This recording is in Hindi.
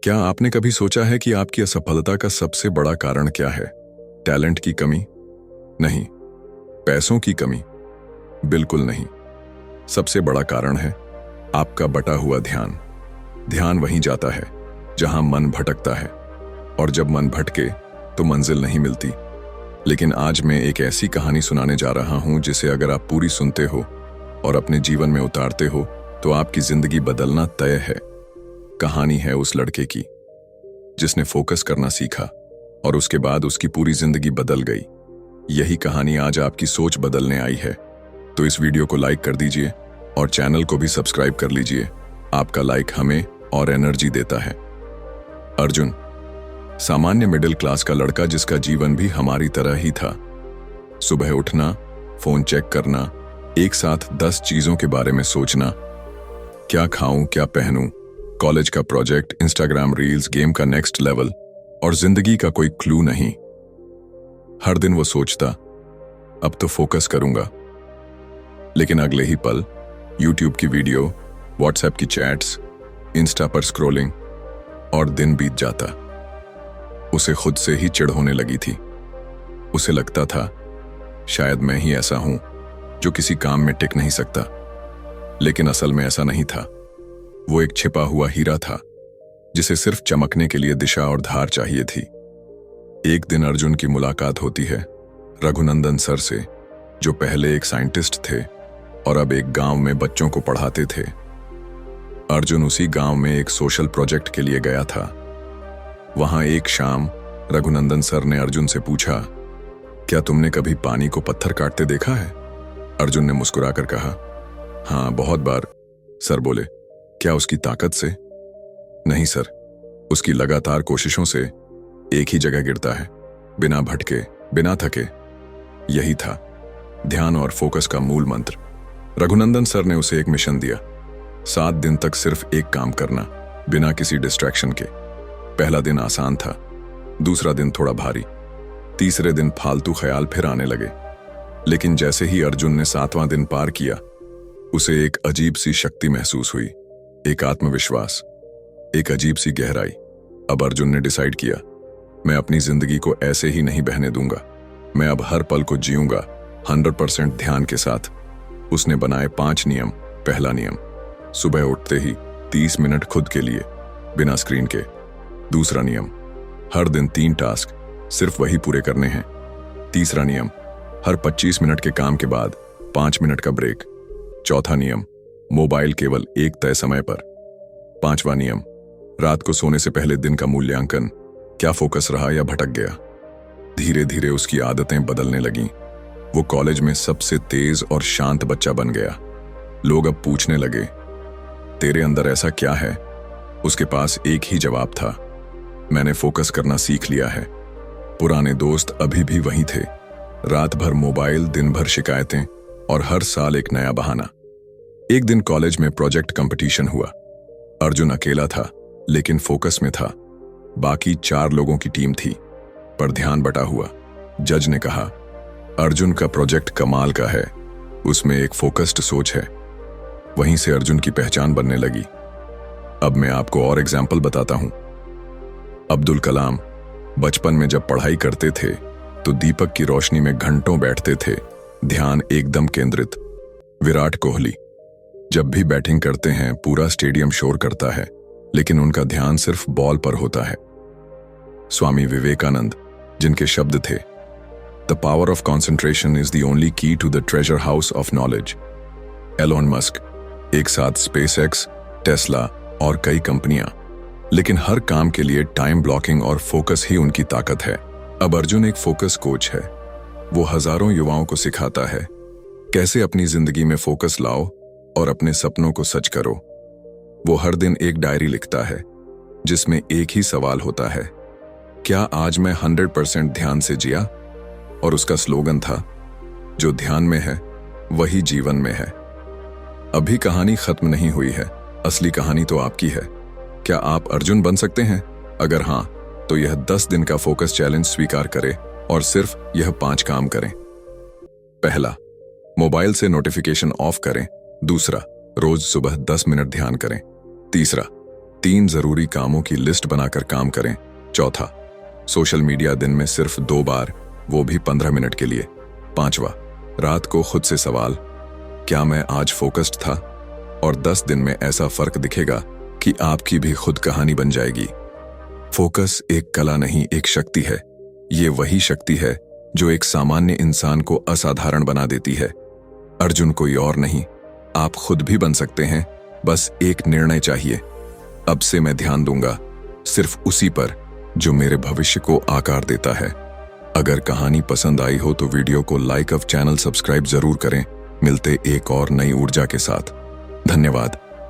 क्या आपने कभी सोचा है कि आपकी असफलता का सबसे बड़ा कारण क्या है? टैलेंट की कमी? नहीं। पैसों की कमी? बिल्कुल नहीं। सबसे बड़ा कारण है आपका बटा हुआ ध्यान। ध्यान वहीं जाता है जहां मन भटकता है, और जब मन भटके तो मंजिल नहीं मिलती। लेकिन आज मैं एक ऐसी कहानी सुनाने जा रहा हूं जिसे अगर आप पूरी सुनते हो और अपने जीवन में उतारते हो तो आपकी जिंदगी बदलना तय है। कहानी है उस लड़के की जिसने फोकस करना सीखा और उसके बाद उसकी पूरी जिंदगी बदल गई। यही कहानी आज आपकी सोच बदलने आई है। तो इस वीडियो को लाइक कर दीजिए और चैनल को भी सब्सक्राइब कर लीजिए। आपका लाइक हमें और एनर्जी देता है। अर्जुन सामान्य मिडिल क्लास का लड़का जिसका जीवन भी हमारी तरह ही था। सुबह उठना, फोन चेक करना, एक साथ 10 चीजों के बारे में सोचना, क्या खाऊं, क्या पहनूं, कॉलेज का प्रोजेक्ट, इंस्टाग्राम रील्स, गेम का नेक्स्ट लेवल, और जिंदगी का कोई क्लू नहीं। हर दिन वो सोचता अब तो फोकस करूंगा, लेकिन अगले ही पल यूट्यूब की वीडियो, व्हाट्सएप की चैट्स, इंस्टा पर स्क्रॉलिंग, और दिन बीत जाता। उसे खुद से ही चिढ़ होने लगी थी। उसे लगता था शायद मैं ही ऐसा हूं जो किसी काम में टिक नहीं सकता। लेकिन असल में ऐसा नहीं था। वो एक छिपा हुआ हीरा था जिसे सिर्फ चमकने के लिए दिशा और धार चाहिए थी। एक दिन अर्जुन की मुलाकात होती है रघुनंदन सर से, जो पहले एक साइंटिस्ट थे और अब एक गांव में बच्चों को पढ़ाते थे। अर्जुन उसी गांव में एक सोशल प्रोजेक्ट के लिए गया था। वहां एक शाम रघुनंदन सर ने अर्जुन से पूछा, क्या तुमने कभी पानी को पत्थर काटते देखा है? अर्जुन ने मुस्कुराकर कहा, हाँ बहुत बार। सर बोले, क्या उसकी ताकत से? नहीं सर, उसकी लगातार कोशिशों से एक ही जगह गिरता है, बिना भटके, बिना थके। यही था ध्यान और फोकस का मूल मंत्र। रघुनंदन सर ने उसे एक मिशन दिया, 7 दिन तक सिर्फ एक काम करना, बिना किसी डिस्ट्रैक्शन के। पहला दिन आसान था, दूसरा दिन थोड़ा भारी, तीसरे दिन फालतू ख्याल फिर आने लगे। लेकिन जैसे ही अर्जुन ने 7वां दिन पार किया, उसे एक अजीब सी शक्ति महसूस हुई, एक आत्मविश्वास, एक अजीब सी गहराई। अब अर्जुन ने डिसाइड किया, मैं अपनी जिंदगी को ऐसे ही नहीं बहने दूंगा। मैं अब हर पल को जीऊंगा 100% ध्यान के साथ। उसने बनाए 5 नियम। पहला नियम, सुबह उठते ही 30 मिनट खुद के लिए, बिना स्क्रीन के। दूसरा नियम, हर दिन 3 टास्क, सिर्फ वही पूरे करने हैं। तीसरा नियम, हर 25 मिनट के काम के बाद 5 मिनट का ब्रेक। चौथा नियम, मोबाइल केवल एक तय समय पर। 5वां नियम, रात को सोने से पहले दिन का मूल्यांकन, क्या फोकस रहा या भटक गया। धीरे धीरे उसकी आदतें बदलने लगीं। वो कॉलेज में सबसे तेज और शांत बच्चा बन गया। लोग अब पूछने लगे, तेरे अंदर ऐसा क्या है? उसके पास एक ही जवाब था, मैंने फोकस करना सीख लिया है। पुराने दोस्त अभी भी वहीं थे, रात भर मोबाइल, दिन भर शिकायतें, और हर साल एक नया बहाना। एक दिन कॉलेज में प्रोजेक्ट कंपटीशन हुआ। अर्जुन अकेला था, लेकिन फोकस में था। बाकी 4 लोगों की टीम थी, पर ध्यान बटा हुआ। जज ने कहा, अर्जुन का प्रोजेक्ट कमाल का है, उसमें एक फोकस्ड सोच है। वहीं से अर्जुन की पहचान बनने लगी। अब मैं आपको और एग्जाम्पल बताता हूं। अब्दुल कलाम बचपन में जब पढ़ाई करते थे तो दीपक की रोशनी में घंटों बैठते थे, ध्यान एकदम केंद्रित। विराट कोहली जब भी बैटिंग करते हैं पूरा स्टेडियम शोर करता है, लेकिन उनका ध्यान सिर्फ बॉल पर होता है। स्वामी विवेकानंद, जिनके शब्द थे, the power of concentration is the only key to the treasure house of knowledge. Elon Musk, एक साथ स्पेसएक्स, टेस्ला और कई कंपनियां, लेकिन हर काम के लिए टाइम ब्लॉकिंग और फोकस ही उनकी ताकत है। अब अर्जुन एक फोकस कोच है। वो हजारों युवाओं को सिखाता है कैसे अपनी जिंदगी में फोकस लाओ और अपने सपनों को सच करो। वो हर दिन एक डायरी लिखता है जिसमें एक ही सवाल होता है, क्या आज मैं 100% ध्यान से जिया? और उसका स्लोगन था, जो ध्यान में है वही जीवन में है। अभी कहानी खत्म नहीं हुई है, असली कहानी तो आपकी है। क्या आप अर्जुन बन सकते हैं? अगर हां, तो यह 10 दिन का फोकस चैलेंज स्वीकार करें और सिर्फ यह 5 काम करें। पहला, मोबाइल से नोटिफिकेशन ऑफ करें। दूसरा, रोज सुबह 10 मिनट ध्यान करें। तीसरा, 3 जरूरी कामों की लिस्ट बनाकर काम करें। चौथा, सोशल मीडिया दिन में सिर्फ 2 बार, वो भी 15 मिनट के लिए। 5वां, रात को खुद से सवाल, क्या मैं आज फोकस्ड था? और 10 दिन में ऐसा फर्क दिखेगा कि आपकी भी खुद कहानी बन जाएगी। फोकस एक कला नहीं, एक शक्ति है। ये वही शक्ति है जो एक सामान्य इंसान को असाधारण बना देती है। अर्जुन कोई और नहीं, आप खुद भी बन सकते हैं, बस एक निर्णय चाहिए। अब से मैं ध्यान दूंगा सिर्फ उसी पर जो मेरे भविष्य को आकार देता है। अगर कहानी पसंद आई हो तो वीडियो को लाइक और चैनल सब्सक्राइब जरूर करें। मिलते एक और नई ऊर्जा के साथ। धन्यवाद।